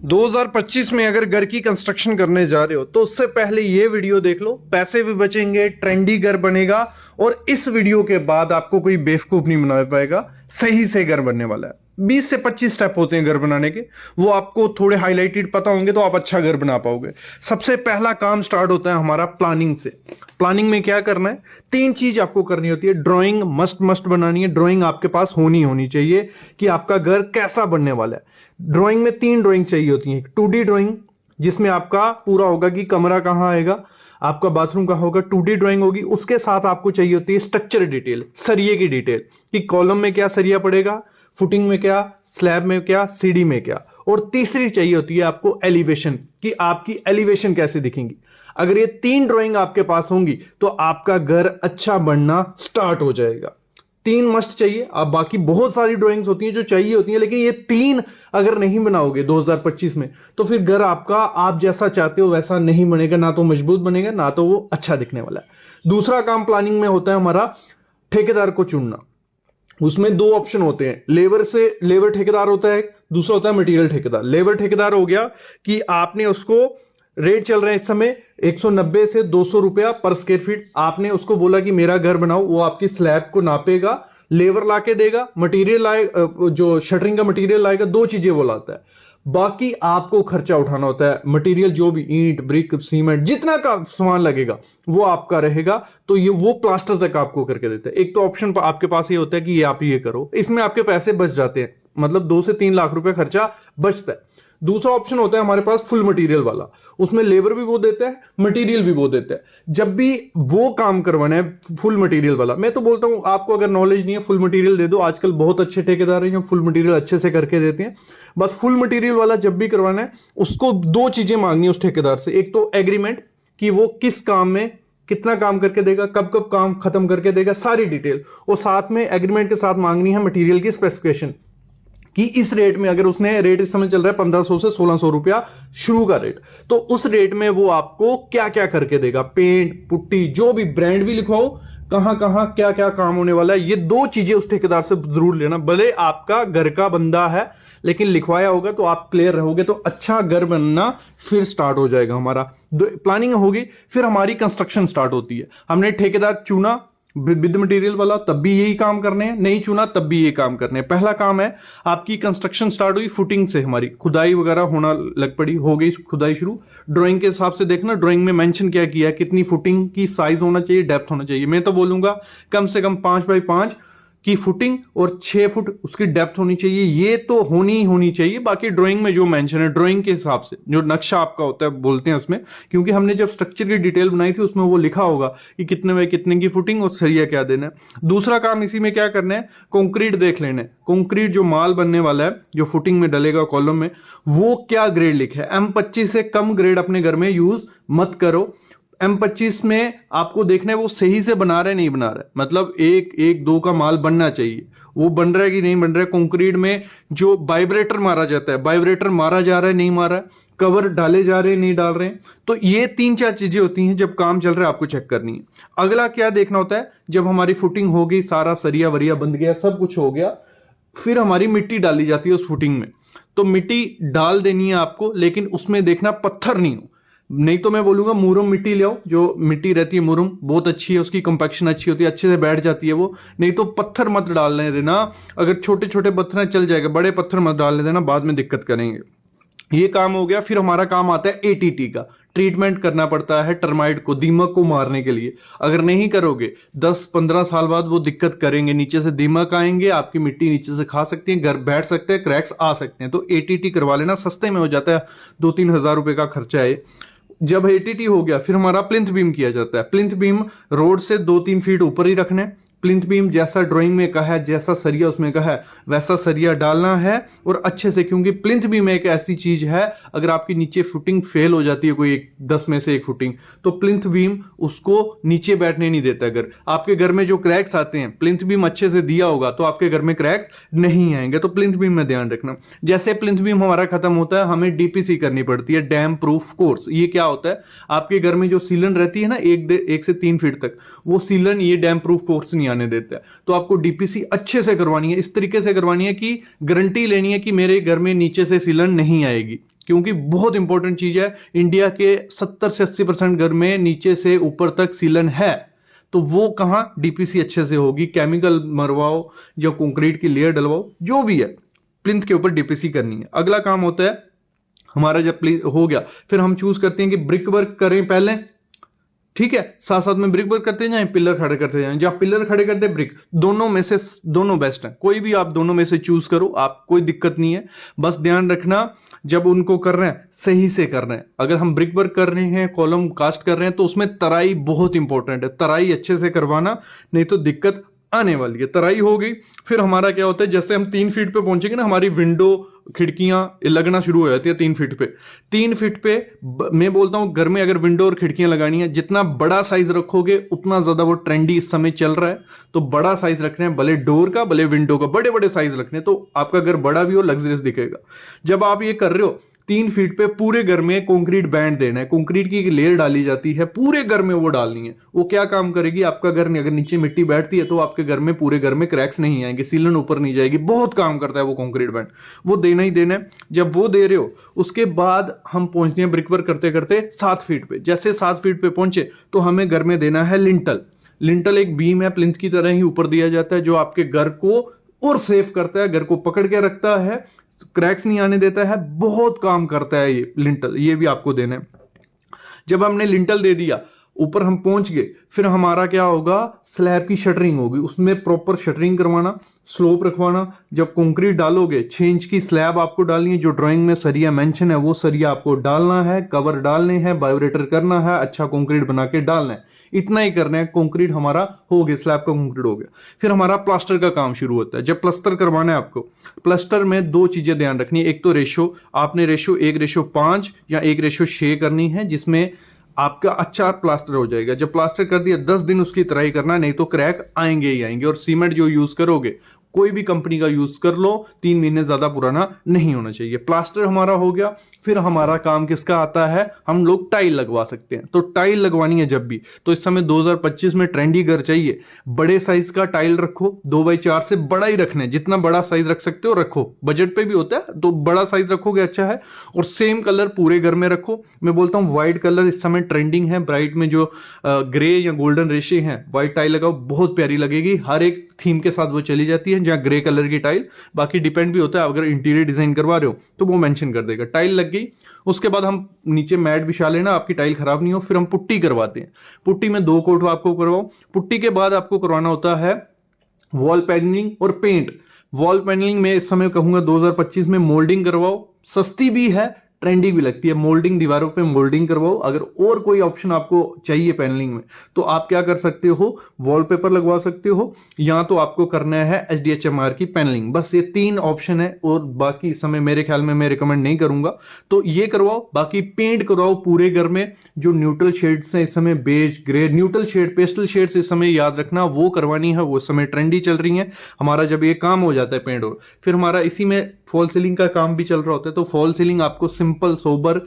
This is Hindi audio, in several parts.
2025 में अगर घर की कंस्ट्रक्शन करने जा रहे हो तो उससे पहले ये वीडियो देख लो, पैसे भी बचेंगे, ट्रेंडी घर बनेगा और इस वीडियो के बाद आपको कोई बेवकूफ नहीं बना पाएगा। सही से घर बनने वाला है। 20 से 25 स्टेप होते हैं घर बनाने के, वो आपको थोड़े हाईलाइटेड पता होंगे तो आप अच्छा घर बना पाओगे। सबसे पहला काम स्टार्ट होता है हमारा प्लानिंग से। प्लानिंग में क्या करना है, 3 चीज आपको करनी होती है। ड्राइंग मस्ट बनानी है, ड्राइंग आपके पास होनी चाहिए कि आपका घर कैसा बनने वाला है। ड्राइंग में 3 ड्राइंग चाहिए होती है। 2D ड्राइंग जिसमें आपका पूरा होगा कि कमरा कहां आएगा, आपका बाथरूम कहां होगा, 2D ड्राइंग होगी। उसके साथ आपको चाहिए होती है स्ट्रक्चर डिटेल, सरिये की डिटेल कि कॉलम में क्या सरिया पड़ेगा, फुटिंग में क्या, स्लैब में क्या, सीढ़ी में क्या। और तीसरी चाहिए होती है आपको एलिवेशन कि आपकी एलिवेशन कैसे दिखेंगी। अगर ये 3 ड्राइंग आपके पास होंगी तो आपका घर अच्छा बनना स्टार्ट हो जाएगा। 3 मस्ट चाहिए। अब बाकी बहुत सारी ड्राइंग्स होती हैं जो चाहिए होती हैं, लेकिन ये 3 अगर नहीं बनाओगे 2025 में तो फिर घर आपका आप जैसा चाहते हो वैसा नहीं बनेगा, ना तो मजबूत बनेगा ना तो वो अच्छा दिखने वाला है। दूसरा काम प्लानिंग में होता है हमारा ठेकेदार को चुनना। उसमें 2 ऑप्शन होते हैं, लेबर ठेकेदार होता है, दूसरा होता है मटेरियल ठेकेदार। लेबर ठेकेदार हो गया कि आपने उसको, रेट चल रहा है इस समय 190 से 200 रुपया पर स्क्वायर फीट। आपने उसको बोला कि मेरा घर बनाओ, वो आपकी स्लैब को नापेगा, लेबर लाके देगा, मटेरियल लाए, जो शटरिंग का मटेरियल लाएगा। 2 चीजें वो लाता है। बाकी आपको खर्चा उठाना होता है। मटेरियल जो भी ईंट, ब्रिक, सीमेंट, जितना का सामान लगेगा वो आपका रहेगा। तो ये वो प्लास्टर तक आपको करके देता है। एक तो ऑप्शन आपके पास ये होता है कि ये आप ये करो, इसमें आपके पैसे बच जाते हैं, मतलब 2 से 3 लाख रुपए खर्चा बचता है। दूसरा ऑप्शन होता है हमारे पास फुल मटेरियल वाला। उसमें लेबर भी वो देता है, मटेरियल भी वो देता है। जब भी वो काम करवाना है फुल मटेरियल वाला, मैं तो बोलता हूं आपको अगर नॉलेज नहीं है फुल मटेरियल दे दो। आजकल बहुत अच्छे ठेकेदार हैं जो फुल मटेरियल अच्छे से करके देते हैं। बस फुल मटेरियल वाला जब भी करवाना है उसको 2 चीजें मांगनी है उस ठेकेदार से। एक तो एग्रीमेंट कि वो किस काम में कितना काम करके देगा, कब कब काम खत्म करके देगा, सारी डिटेल। और साथ में एग्रीमेंट के साथ मांगनी है मटेरियल की स्पेसिफिकेशन कि इस रेट में, अगर उसने रेट इस समय चल रहा है 1500 से 1600 रुपया शुरू का रेट, तो उस रेट में वो आपको क्या क्या करके देगा। पेंट, पुट्टी, जो भी ब्रांड भी लिखवाओ, कहां कहां क्या क्या काम होने वाला है। ये 2 चीजें उस ठेकेदार से जरूर लेना। भले आपका घर का बंदा है लेकिन लिखवाया होगा तो आप क्लियर रहोगे तो अच्छा घर बनना फिर स्टार्ट हो जाएगा हमारा। प्लानिंग होगी, फिर हमारी कंस्ट्रक्शन स्टार्ट होती है। हमने ठेकेदार चुना विद मटेरियल वाला, तब भी यही काम करने हैं, नहीं चुना तब भी यही काम करने हैं। पहला काम है आपकी कंस्ट्रक्शन स्टार्ट हुई, फुटिंग से हमारी खुदाई वगैरह होना लग पड़ी, हो गई खुदाई शुरू। ड्राइंग के हिसाब से देखना, ड्राइंग में मेंशन क्या किया है, कितनी फुटिंग की साइज होना चाहिए, डेप्थ होना चाहिए। मैं तो बोलूंगा कम से कम 5 बाई 5 की फुटिंग और 6 फुट उसकी डेप्थ होनी चाहिए। ये तो होनी चाहिए। बाकी ड्राइंग में जो मेंशन है, ड्राइंग के हिसाब से जो नक्शा आपका होता है बोलते हैं उसमें, क्योंकि हमने जब स्ट्रक्चर की डिटेल बनाई थी उसमें वो लिखा होगा कि कितने बाय कितने की फुटिंग और सरिया क्या देना है। दूसरा काम इसी में क्या करना है, कंक्रीट देख लेना है। कंक्रीट जो माल बनने वाला है, जो फुटिंग में डलेगा कॉलम में, वो क्या ग्रेड लिखा है। M25 से कम ग्रेड अपने घर में यूज मत करो। M25 में आपको देखना है वो सही से बना रहा है नहीं बना रहा है, मतलब 1-1-2 का माल बनना चाहिए, वो बन रहा है कि नहीं बन रहा है। कंक्रीट में जो वाइब्रेटर मारा जाता है, वाइब्रेटर मारा जा रहा है नहीं मारा है, कवर डाले जा रहे हैं नहीं डाल रहे हैं। तो ये 3-4 चीजें होती हैं जब काम चल रहा है आपको चेक करनी है। अगला क्या देखना होता है, जब हमारी फुटिंग हो गई, सारा सरिया वरिया बंध गया, सब कुछ हो गया, फिर हमारी मिट्टी डाली जाती है उस फुटिंग में। तो मिट्टी डाल देनी है आपको, लेकिन उसमें देखना पत्थर नहीं हो। नहीं तो मैं बोलूंगा मुरम मिट्टी ले आओ, जो मिट्टी रहती है मुरम बहुत अच्छी है, उसकी कंपैक्शन अच्छी होती है, अच्छे से बैठ जाती है वो। नहीं तो पत्थर मत डालने देना। अगर छोटे छोटे पत्थर चल जाएगा, बड़े पत्थर मत डालने देना, बाद में दिक्कत करेंगे। ये काम हो गया। फिर हमारा काम आता है ATT का। ट्रीटमेंट करना पड़ता है टर्माइट को, दीमक को मारने के लिए। अगर नहीं करोगे 10-15 साल बाद वो दिक्कत करेंगे, नीचे से दीमक आएंगे, आपकी मिट्टी नीचे से खा सकती है, घर बैठ सकते हैं, क्रैक्स आ सकते हैं। तो ATT करवा लेना, सस्ते में हो जाता है, 2-3 हजार रुपए का खर्चा है। जब ATT हो गया फिर हमारा प्लिंथ बीम किया जाता है। प्लिंथ बीम रोड से 2-3 फीट ऊपर ही रखने। प्लिंथ बीम जैसा ड्राइंग में कहा है, जैसा सरिया उसमें कहा है, वैसा सरिया डालना है और अच्छे से, क्योंकि प्लिंथ बीम एक ऐसी चीज है, अगर आपकी नीचे फुटिंग फेल हो जाती है, कोई 10 में से 1 फुटिंग, तो प्लिंथ बीम उसको नीचे बैठने नहीं देता। अगर आपके घर में जो क्रैक्स आते हैं, प्लिंथ बीम अच्छे से दिया होगा तो आपके घर में क्रैक्स नहीं आएंगे। तो प्लिंथ बीम में ध्यान रखना। जैसे प्लिंथ बीम हमारा खत्म होता है, हमें DPC करनी पड़ती है, डैम प्रूफ कोर्स। ये क्या होता है, आपके घर में जो सीलन रहती है ना 1 से 3 फीट तक, वो सीलन ये डैम प्रूफ कोर्स नहीं आने देता है। तो आपको DPC अच्छे से करवानी है, इस तरीके से करवानी है कि गारंटी लेनी है कि मेरे घर में नीचे से सीलन नहीं आएगी। क्योंकि बहुत इंपॉर्टेंट चीज है। इंडिया के 70 से 80% घर में नीचे से ऊपर तक सीलन है, तो वो कहां डीपीसी अच्छे से होगी। केमिकल मरवाओ या कंक्रीट की लेयर डलवाओ, जो भी है, प्लिंथ के ऊपर डीपीसी करनी है। अगला काम होता है हमारा, जब हो गया फिर हम चूज करते हैं कि ब्रिक वर्क करें पहले, ठीक है, साथ साथ में ब्रिक वर्क करते जाएं, पिलर खड़े करते जाएं, जहां पिलर खड़े करते ब्रिक, दोनों में से दोनों बेस्ट है। कोई भी आप दोनों में से चूज करो, आप कोई दिक्कत नहीं है। बस ध्यान रखना जब उनको कर रहे हैं सही से कर रहे हैं। अगर हम ब्रिक वर्क कर रहे हैं, कॉलम कास्ट कर रहे हैं, तो उसमें तराई बहुत इंपॉर्टेंट है। तराई अच्छे से करवाना, नहीं तो दिक्कत आने वाली है। तराई हो गई, फिर हमारा क्या होता है, जैसे हम 3 फीट पे पहुंचेंगे ना, हमारी विंडो खिड़कियां लगना शुरू हो जाती है 3 फीट पे। 3 फीट पे मैं बोलता हूं घर में अगर विंडो और खिड़कियां लगानी है, जितना बड़ा साइज रखोगे उतना ज्यादा वो ट्रेंडी इस समय चल रहा है। तो बड़ा साइज रखना है, भले डोर का भले विंडो का, बड़े बड़े साइज रखने हैं, तो आपका घर बड़ा भी हो, लग्जरियस दिखेगा। जब आप ये कर रहे हो 3 फीट पे पूरे घर में कंक्रीट बैंड देना है, कंक्रीट की एक लेयर डाली जाती है, पूरे घर में वो डालनी है। वो क्या काम करेगी, आपका घर अगर नीचे मिट्टी बैठती है तो आपके घर में पूरे घर में क्रैक्स नहीं आएंगे, सीलन ऊपर नहीं जाएगी। बहुत काम करता है वो कंक्रीट बैंड, वो देना ही देना है। जब वो दे रहे हो, उसके बाद हम पहुंचते हैं ब्रिक वर्क करते करते 7 फीट पे। जैसे 7 फीट पे पहुंचे तो हमें घर में देना है लिंटल। लिंटल एक बीम है, प्लिंथ की तरह ही ऊपर दिया जाता है, जो आपके घर को और सेफ करता है, घर को पकड़ के रखता है, क्रैक्स नहीं आने देता है। बहुत काम करता है ये लिंटल, ये भी आपको देना है। जब हमने लिंटल दे दिया, ऊपर हम पहुंच गए, फिर हमारा क्या होगा, स्लैब की शटरिंग होगी। उसमें प्रॉपर शटरिंग करवाना, स्लोप रखवाना। जब कंक्रीट डालोगे 6 इंच की स्लैब आपको डालनी है, जो ड्राइंग में सरिया मेंशन है वो सरिया आपको डालना है, कवर डालने हैं, वाइब्रेटर करना है, अच्छा कंक्रीट बना के डालना है। इतना ही करना है। कंक्रीट हमारा हो गया, स्लैब का कंक्रीट हो गया। फिर हमारा प्लास्टर का काम शुरू होता है। जब प्लास्टर करवाना है आपको, प्लास्टर में 2 चीजें ध्यान रखनी है। एक तो रेशो, आपने रेशो 1:5 या 1:6 करनी है, जिसमें आपका अच्छा प्लास्टर हो जाएगा। जब प्लास्टर कर दिया 10 दिन उसकी तराई करना, नहीं तो क्रैक आएंगे ही आएंगे। और सीमेंट जो यूज करोगे कोई भी कंपनी का यूज कर लो, 3 महीने ज्यादा पुराना नहीं होना चाहिए। प्लास्टर हमारा हो गया। फिर हमारा काम किसका आता है, हम लोग टाइल लगवा सकते हैं। तो टाइल लगवानी है जब भी, तो इस समय 2025 में ट्रेंडी घर चाहिए, बड़े साइज का टाइल रखो। 2x4 से बड़ा ही रखना है, जितना बड़ा साइज रख सकते हो रखो। बजट पे भी होता है तो बड़ा साइज रखोगे अच्छा है। और सेम कलर पूरे घर में रखो। मैं बोलता हूं व्हाइट कलर इस समय ट्रेंडिंग है। ब्राइट में जो ग्रे या गोल्डन रेशे हैं, व्हाइट टाइल लगाओ, बहुत प्यारी लगेगी। हर एक थीम के साथ वो चली जाती है, जहां ग्रे कलर की टाइल। बाकी डिपेंड भी होता है, अगर इंटीरियर डिजाइन करवा रहे हो तो वो मेंशन कर देगा। टाइल लग गई, उसके बाद हम नीचे मैट बिछा लेना, आपकी टाइल खराब नहीं हो। फिर हम पुट्टी करवाते हैं। पुट्टी में 2 कोट आपको करवाओ। पुट्टी के बाद आपको करवाना होता है वॉल पैनलिंग और पेंट। वॉल पैनलिंग में इस समय कहूंगा 2025 में मोल्डिंग करवाओ, सस्ती भी है, ट्रेंडी भी लगती है। मोल्डिंग, दीवारों पे मोल्डिंग करवाओ। अगर और कोई ऑप्शन आपको चाहिए पैनलिंग में, तो आप क्या कर सकते हो, वॉलपेपर लगवा सकते हो, या तो आपको करना है HDHMR की पैनलिंग। बस ये 3 ऑप्शन है, और बाकी इस समय मेरे ख्याल में मैं रिकमेंड नहीं करूंगा। तो ये करवाओ। बाकी पेंट करवाओ पूरे घर में। जो न्यूट्रल शेड्स हैं इस समय, beige, grey, neutral shade, pastel shades इस समय याद रखना, वो करवानी है। वो इस समय ट्रेंडी चल रही है। हमारा जब ये काम हो जाता है पेंट, और फिर हमारा इसी में फॉल सीलिंग का काम भी चल रहा होता है। तो फॉल सीलिंग आपको सिंपल, सोबर,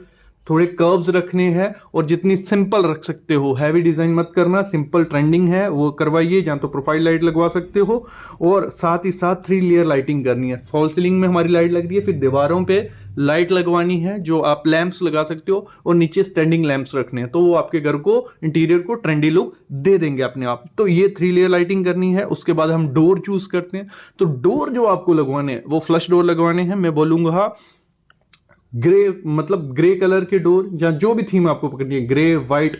थोड़े कर्व्स रखने हैं, और जितनी सिंपल रख सकते हो, हैवी डिजाइन मत करना। सिंपल ट्रेंडिंग है वो करवाइए, जहां तो प्रोफाइल लाइट लगवा सकते हो। और साथ ही साथ 3 लेयर लाइटिंग करनी है। फॉल सीलिंग में हमारी लाइट लग रही है, फिर दीवारों पे लाइट लगवानी है, जो आप लैंप्स लगा सकते हो, और नीचे स्टैंडिंग लैंप्स रखने हैं। तो वो आपके घर को, इंटीरियर को ट्रेंडी लुक दे देंगे अपने आप। तो ये 3 लेयर लाइटिंग करनी है। उसके बाद हम डोर चूज करते हैं। तो डोर जो आपको लगवाने हैं वो फ्लश डोर लगवाने हैं। मैं बोलूंगा ग्रे, मतलब ग्रे कलर के डोर, या जो भी थीम आपको पकड़नी है, ग्रे, व्हाइट,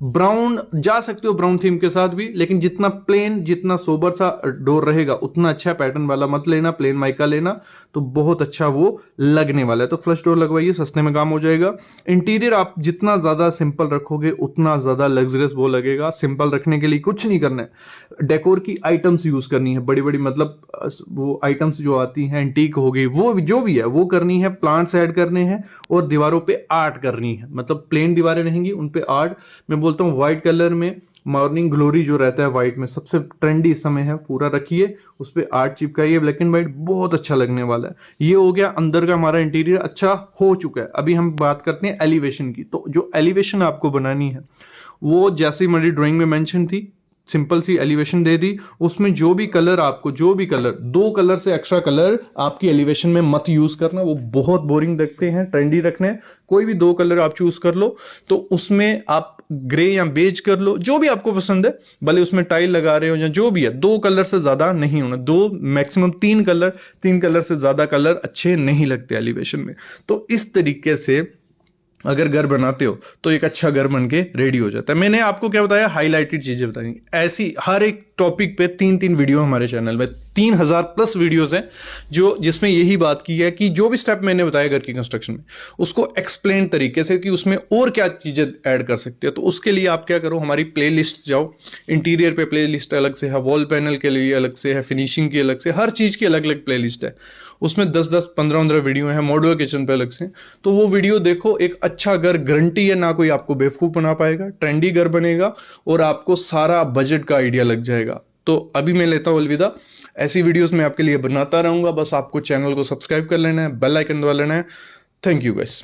ब्राउन, जा सकते हो ब्राउन थीम के साथ भी। लेकिन जितना प्लेन, जितना सोबर सा डोर रहेगा उतना अच्छा। पैटर्न वाला मत लेना, प्लेन माइका लेना, तो बहुत अच्छा वो लगने वाला है। तो फ्लश डोर लगवाइए, सस्ते में काम हो जाएगा। इंटीरियर आप जितना ज्यादा सिंपल रखोगे उतना ज्यादा लग्जरियस वो लगेगा। सिंपल रखने के लिए कुछ नहीं करना है, डेकोर की आइटम्स यूज करनी है, बड़ी बड़ी, मतलब वो आइटम्स जो आती हैं, एंटीक हो गई, वो जो भी है वो करनी है। प्लांट्स ऐड करने हैं, और दीवारों पे आर्ट करनी है। मतलब प्लेन दीवारें रहेंगी, उन पे आर्ट। मैं बोलता हूँ व्हाइट कलर में मॉर्निंग ग्लोरी जो रहता है व्हाइट में, सबसे ट्रेंडी इस समय है, पूरा रखिए, उस पे आर्ट चिपकाइए, ब्लैक एंड व्हाइट, बहुत अच्छा लगने वाला है। ये हो गया अंदर का हमारा इंटीरियर अच्छा हो चुका है। अभी हम बात करते हैं एलिवेशन की। तो जो एलिवेशन आपको बनानी है, वो जैसे हमारी ड्राइंग में मेंशन थी, सिंपल सी एलिवेशन दे दी, उसमें जो भी कलर आपको, जो भी कलर, 2 कलर से एक्स्ट्रा कलर आपकी एलिवेशन में मत यूज करना, वो बहुत बोरिंग लगते हैं, ट्रेंडी रखने हैं। कोई भी 2 कलर आप चूज कर लो, तो उसमें आप ग्रे या बेज कर लो, जो भी आपको पसंद है, भले उसमें टाइल लगा रहे हो या जो भी है। 2 कलर से ज्यादा नहीं होना, 2 मैक्सिमम 3 कलर, 3 कलर से ज्यादा कलर अच्छे नहीं लगते एलिवेशन में। तो इस तरीके से अगर घर बनाते हो तो एक अच्छा घर बन के रेडी हो जाता है। मैंने आपको क्या बताया, हाईलाइटेड चीजें बताई। ऐसी हर एक टॉपिक पे 3-3 वीडियो हमारे चैनल में, 3000 प्लस वीडियोस हैं जो जिसमें यही बात की है कि जो भी स्टेप मैंने बताया घर की कंस्ट्रक्शन में, उसको एक्सप्लेन तरीके से कि उसमें और क्या चीजें ऐड कर सकते हो। तो उसके लिए आप क्या करो, हमारी प्लेलिस्ट जाओ, इंटीरियर पे प्लेलिस्ट अलग से है, वॉल पैनल के लिए अलग से है, फिनिशिंग की अलग से, हर चीज की अलग अलग प्लेलिस्ट है। उसमें 10-10, 15-15 वीडियो है, मॉड्यूलर किचन पे अलग से। तो वो वीडियो देखो। एक अच्छा घर गारंटी है, ना कोई आपको बेवकूफ बना पाएगा, ट्रेंडी घर बनेगा और आपको सारा बजट का आइडिया लग जाएगा। तो अभी मैं लेता हूं अलविदा। ऐसी वीडियोस मैं आपके लिए बनाता रहूंगा, बस आपको चैनल को सब्सक्राइब कर लेना है, बेल आइकन दबा लेना है। Thank you guys.